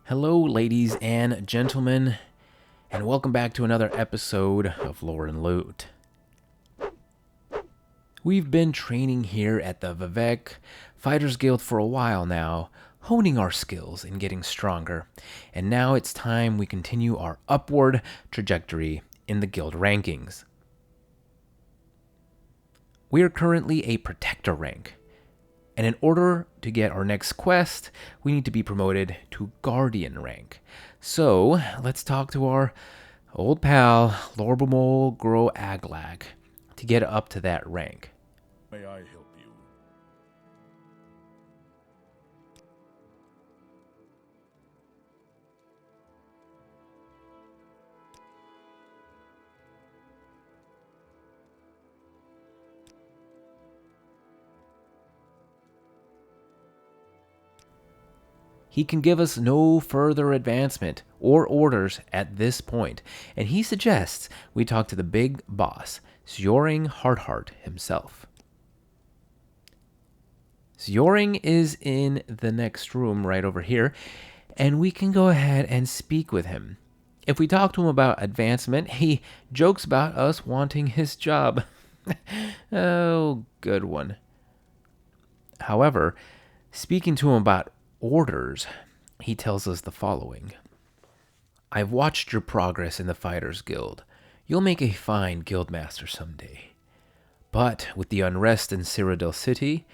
Hello, ladies and gentlemen, and welcome back to another episode of Lore and Loot. We've been training here at the Vvardenfell Fighters Guild for a while now, honing our skills and getting stronger, and now it's time we continue our upward trajectory in the guild rankings. We are currently a Protector rank, and in order to get our next quest, we need to be promoted to Guardian rank. So, let's talk to our old pal, Lorbamol Gro Aglag, to get up to that rank. May I help you? He can give us no further advancement or orders at this point, and he suggests we talk to the big boss, Zjoring Hardheart himself. Zjoring is in the next room right over here, and we can go ahead and speak with him. If we talk to him about advancement, he jokes about us wanting his job. Oh, good one. However, speaking to him about orders, he tells us the following. I've watched your progress in the Fighters Guild. You'll make a fine guildmaster someday. But with the unrest in Cyrodiil City,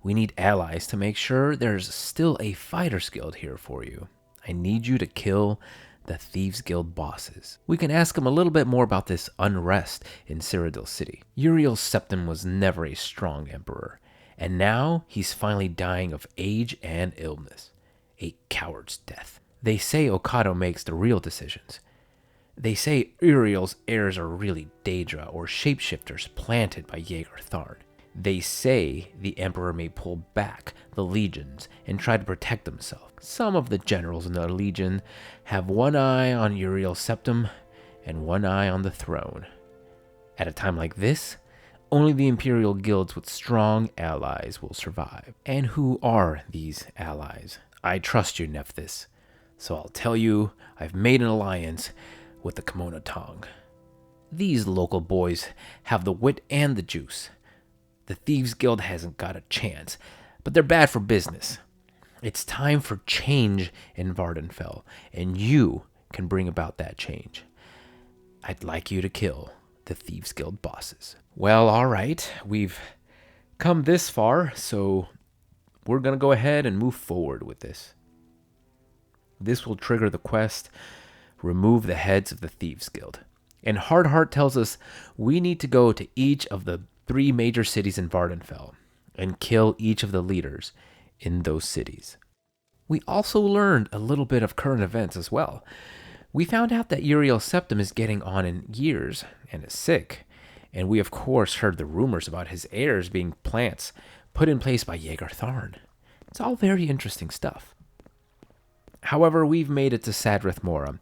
we need allies to make sure there's still a Fighters Guild here for you. I need you to kill the Thieves Guild bosses. We can ask him a little bit more about this unrest in Cyrodiil City. Uriel Septim was never a strong emperor, and now he's finally dying of age and illness. A coward's death. They say Okado makes the real decisions. They say Uriel's heirs are really Daedra or shapeshifters planted by Jaeger Tharn. They say the Emperor may pull back the legions and try to protect himself. Some of the generals in the legion have one eye on Uriel Septim and one eye on the throne. At a time like this, only the Imperial guilds with strong allies will survive. And who are these allies? I trust you, Nephthys, so I'll tell you I've made an alliance with the Kimono Tong. These local boys have the wit and the juice. The Thieves Guild hasn't got a chance, but they're bad for business. It's time for change in Vvardenfell, and you can bring about that change. I'd like you to kill the Thieves Guild bosses. Well, alright, we've come this far, so we're going to go ahead and move forward with this. This will trigger the quest, remove the heads of the Thieves Guild. And Hardheart tells us we need to go to each of the 3 major cities in Vvardenfell and kill each of the leaders in those cities. We also learned a little bit of current events as well. We found out that Uriel Septim is getting on in years and is sick, and we of course heard the rumors about his heirs being plants put in place by Jaeger Tharn. It's all very interesting stuff. However, we've made it to Sadrith Mora,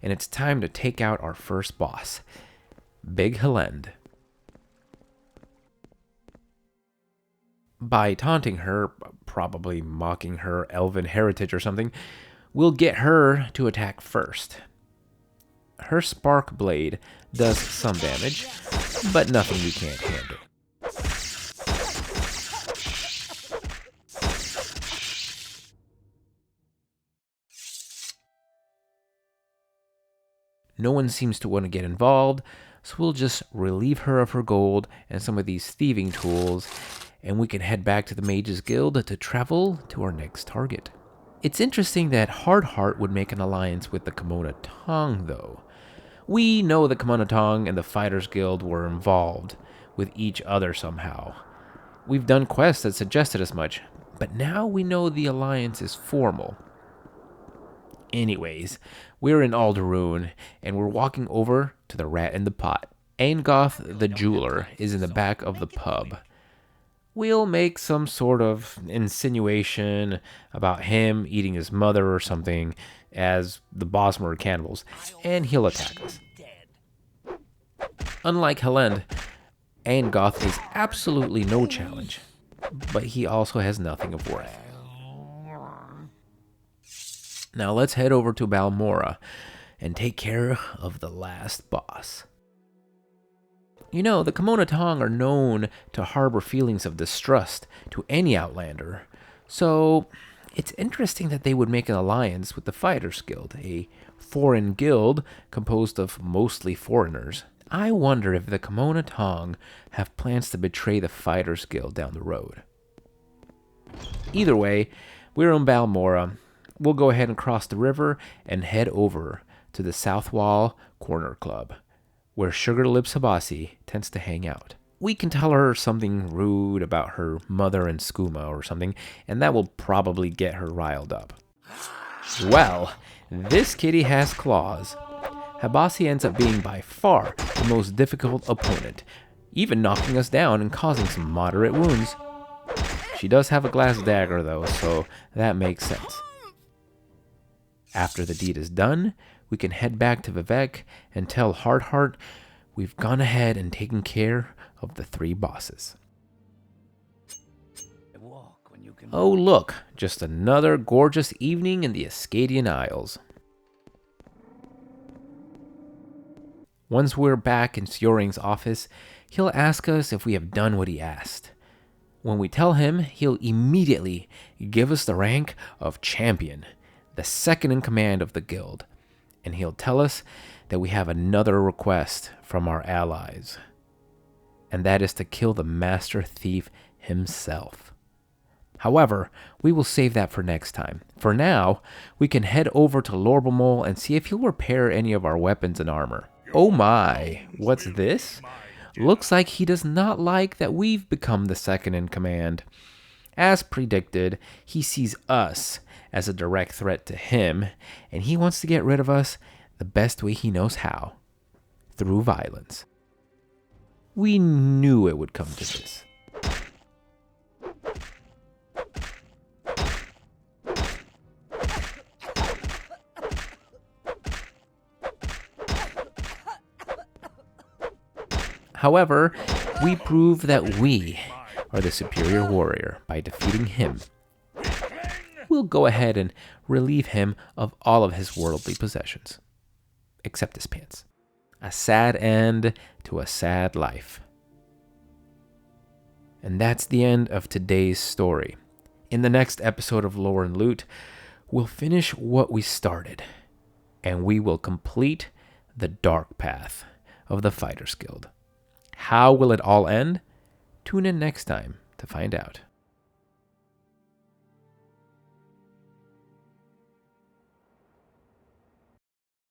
and it's time to take out our first boss, Big Helend. By taunting her, probably mocking her elven heritage or something, we'll get her to attack first. Her spark blade does some damage, but nothing we can't handle. No one seems to want to get involved, so we'll just relieve her of her gold and some of these thieving tools, and we can head back to the Mages Guild to travel to our next target. It's interesting that Hardheart would make an alliance with the Kimono Tong, though. We know the Kimono Tong and the Fighters Guild were involved with each other somehow. We've done quests that suggested as much, but now we know the alliance is formal. Anyways, we're in Alderune, and we're walking over to the Rat in the Pot. Aengoth the Jeweler is in the back of the pub. We'll make some sort of insinuation about him eating his mother or something, as the boss were cannibals, and he'll attack us. Unlike Helend, Aengoth is absolutely no challenge, but he also has nothing of worth. Now let's head over to Balmora and take care of the last boss. You know, the Kimona Tong are known to harbor feelings of distrust to any outlander, so it's interesting that they would make an alliance with the Fighters Guild, a foreign guild composed of mostly foreigners. I wonder if the Kimona Tong have plans to betray the Fighters Guild down the road. Either way, we're in Balmora. We'll go ahead and cross the river and head over to the South Wall Corner Club, where Sugar Lips Habasi tends to hang out. We can tell her something rude about her mother and skooma or something, and that will probably get her riled up. Well, this kitty has claws. Habasi ends up being by far the most difficult opponent, even knocking us down and causing some moderate wounds. She does have a glass dagger though, so that makes sense. After the deed is done, we can head back to Vivek and tell Hardheart we've gone ahead and taken care of the 3 bosses. Oh look, just another gorgeous evening in the Ascadian Isles. Once we're back in Sjoring's office, he'll ask us if we have done what he asked. When we tell him, he'll immediately give us the rank of champion, the second in command of the guild, and he'll tell us that we have another request from our allies, and that is to kill the master thief himself. However, we will save that for next time. For now, we can head over to Lorbamol and see if he'll repair any of our weapons and armor. Oh my, what's this? Looks like he does not like that we've become the second in command. As predicted, he sees us as a direct threat to him, and he wants to get rid of us the best way he knows how, through violence. We knew it would come to this. However, we prove that we are the superior warrior by defeating him. We'll go ahead and relieve him of all of his worldly possessions, except his pants. A sad end to a sad life. And that's the end of today's story. In the next episode of Lore and Loot, we'll finish what we started, and we will complete the dark path of the Fighters Guild. How will it all end? Tune in next time to find out.